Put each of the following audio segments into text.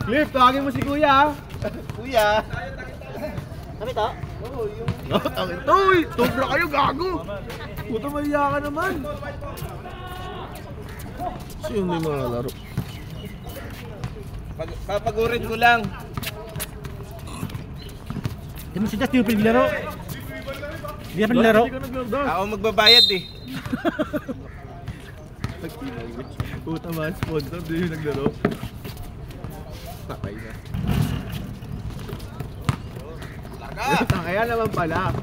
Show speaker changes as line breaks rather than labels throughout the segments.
Cliff, tawagin mo si Kuya ha.
Kuya.
Kami to?
Oo, yung...
Tangin to, sobra kayo gago. Puta mahiya ka naman.
Sino may mga laro?
Papagurin ko lang.
Hindi mo si Dust, di mo pinaglaro. Hindi ka pinaglaro.
Ako magbabayad eh.
Puta man, sponsor, di yung naglaro. Takay na. Kaya naman pala.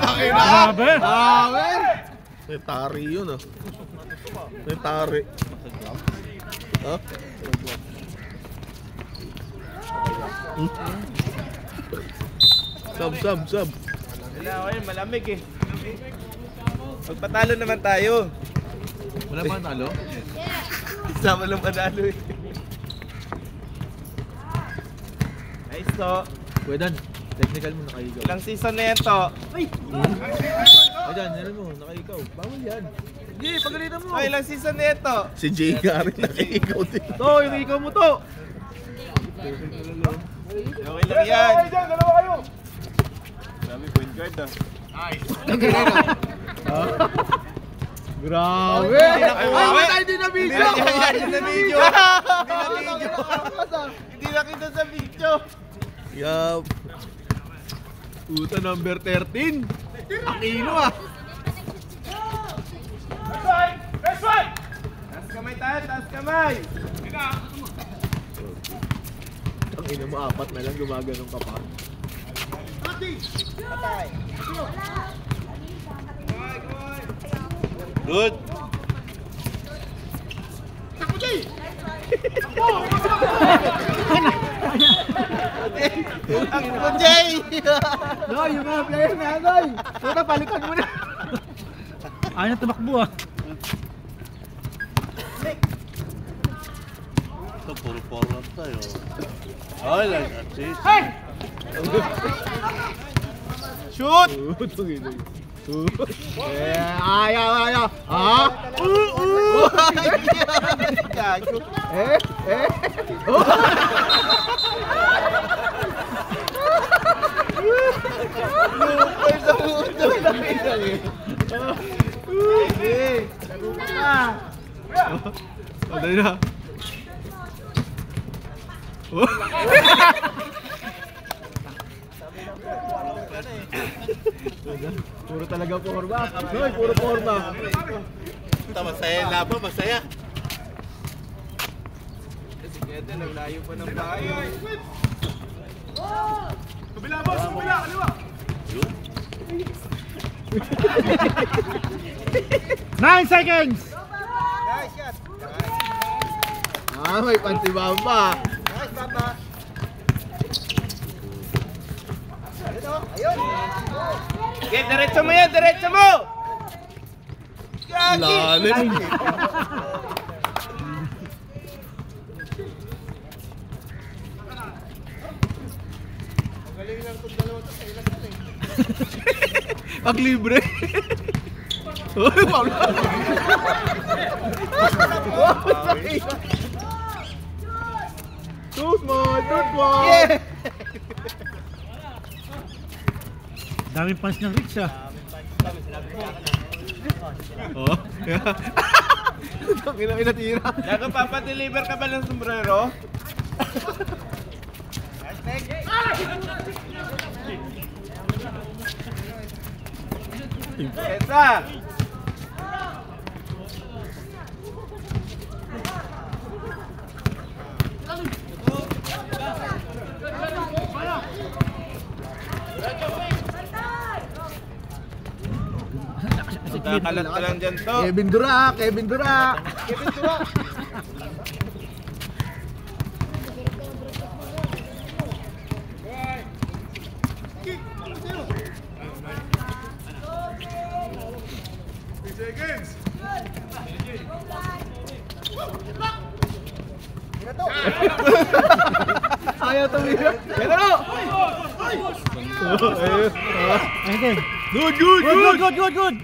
Nakay na!
Grabe!
Grabe!
May tari yun ah. May tari. Ha? Sab.
Wala ako yun, malamig eh. Magpatalo naman tayo.
Wala pa talo?
Sama lang panalo eh. Nice to.
Pwedan, technical mo nakaigaw.
Ilang season na yan to?
Ayan, yan mo, nakaigaw. Bawal yan. Hindi, pagalitan mo.
Oh, ilang season na yan to?
Si Jay nga rin nakikaw din.
To, yung ikaw mo to.
Okay lang yan.
Dalawa kayo.
Dami point guard ah.
Grabe! Ay, hindi na video!
Hindi na video! Hindi na kita sa video!
Yup.
Puta number 13. Aquino ah.
Taas kamay tayo, taas kamay!
Ang ina mo, apat na lang gumaganong ka pa.
Good.
Ako, Jay!
No, yung mga player na Noy. Puta, palitan mo na.
Ayaw na tumakbo ah.
Ito, puro lang tayo. Ay, like assist.
Shoot!
Ayaw. Ah?
Gago. Lupay sa puto.
Dali na. Puro talaga forma. Noy, puro forma.
Ito, masaya yung laban, masaya.
Si Kete, naglayo pa ng bayo.
Kabila boss, kabila, kaliwa.
9 seconds!
Nice shot!
Ah, may pantibamba.
Nice, Papa! Ayun! Okay, diretso mo yan! Diretso mo! Gagi!
Lalim.
Magaling lang itong dalawa ito sa ilang galing.
Pag libre. Uy, Pablo. Shoot mo!
Yeah!
Daming punch ng Rich ah.
Oh, yeah. Tangina, inatira.
Gago, papadeliver ka ba ng sombrero? Esa! Kakalat ka lang dyan to.
Kevin Dura.
Kevin Dura!
Ayaw tumira. Pero!
Ayun din.
Good, good, good!
Good.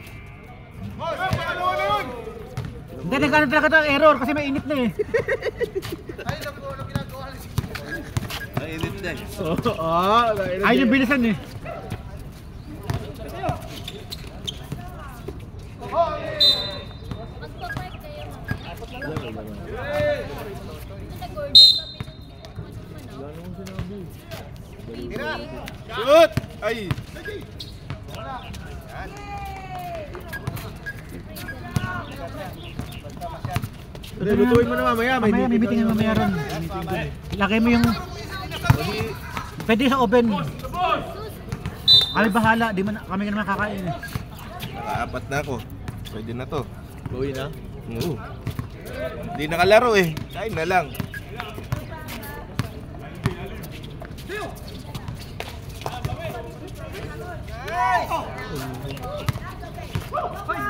Hindi, nagkaroon talaga ito error kasi may init na eh.
Ang init na eh.
Ayun yung bilisan eh.
Shoot! Ay!
Lutuin mo na mamaya.
Mamaya, may meeting na mamaya ron. Lagay mo yung... Pwede sa oven. Kami bahala, kami naman kakain eh.
Nakaapat na ako. Pwede na to.
Gawin na.
Oo. Hindi nakalaro eh. Kain na lang.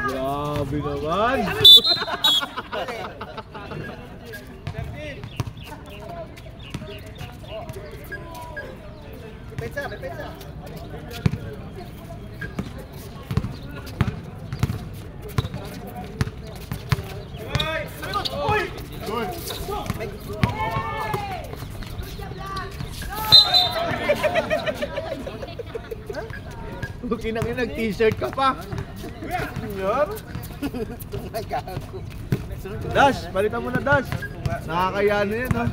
Grabe naman. Kinangin nag-t-shirt ka pa. Yan. Dash, balikan mo na Dash. Nakakaya na yan, ha?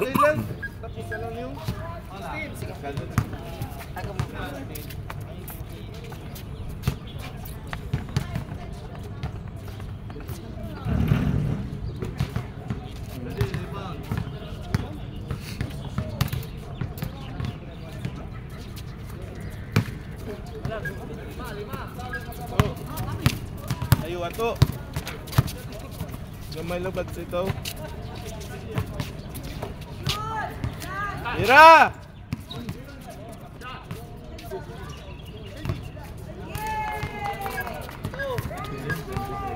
Ilan? Tapos na lang yung... Ayo ato. Gamay labat sa ito. Tira!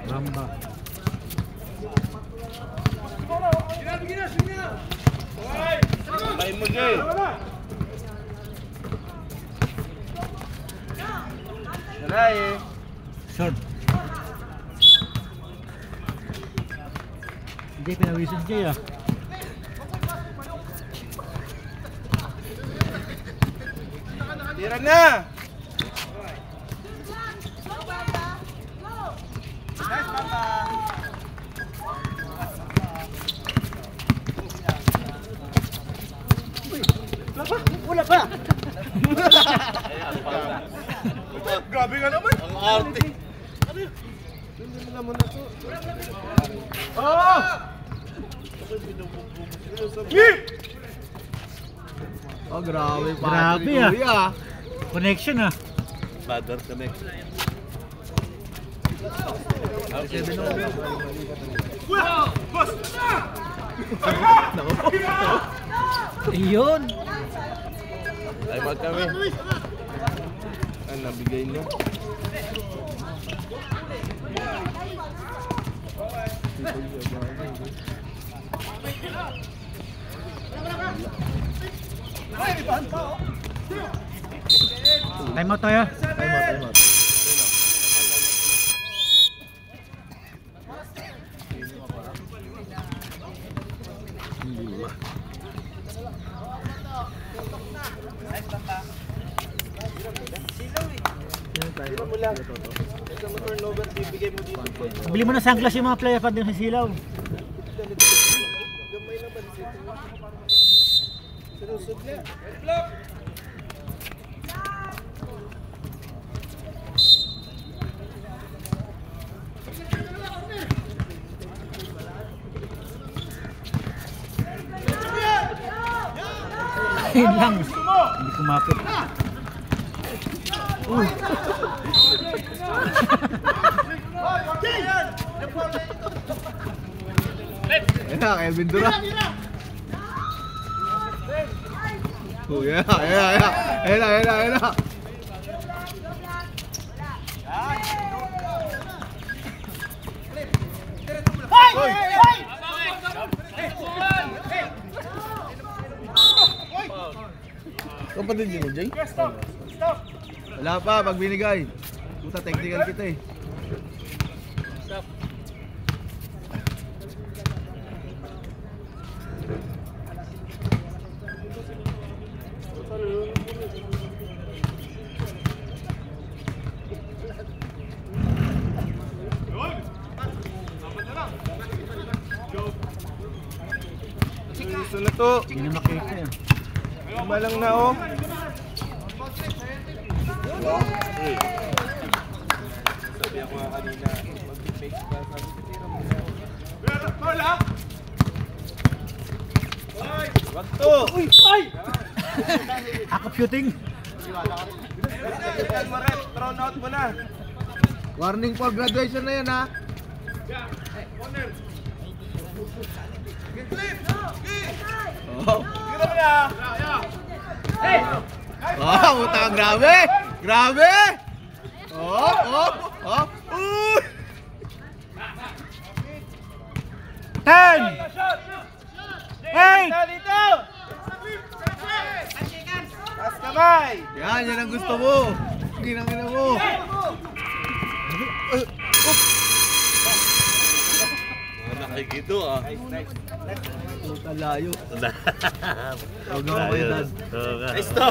Ramba.
Main mo, Jay. Naray eh.
Short. Hindi, pinawisan siya ah.
Tira na!
Wala pa!
Grabe ka naman!
Ang arte.
Hindi mo naman ako.
Oh! Oh, grabe pa.
Grabe, ah. Connection ah.
Father connect.
Ayun.
Ay, mag kami.
Ano, nabigay niya?
Time out tayo.
Time out.
Bili mo na sunglass yung mga player pa din sa silaw. Ayun lang. Hindi kumapit.
Ayan na, Kelvin Dura. Oh, yeah, ayan na.
Kapatid niyo, Jay? Wala pa, pag binigay. Puta, technical kita eh. Gusto na to.
Hindi na makita yan.
Malang na oh. Sabi ako nga kanina, mag-fake pa. Sabi ko, tira mo na. Wag to!
Uy! Ay! Ako shooting.
Tingnan mo rin, thrown out mo na. Warning for graduation na yan ha. Oh. Wow, utang grabe! Grabe! Oh! Uy!
10! 8!
Dito! Taas kamay! Yan ang gusto mo! Ginangina mo!
Nakikito ah.
Nice.
Puta layo.
Huwag
na kayo, Dad.
Nice to!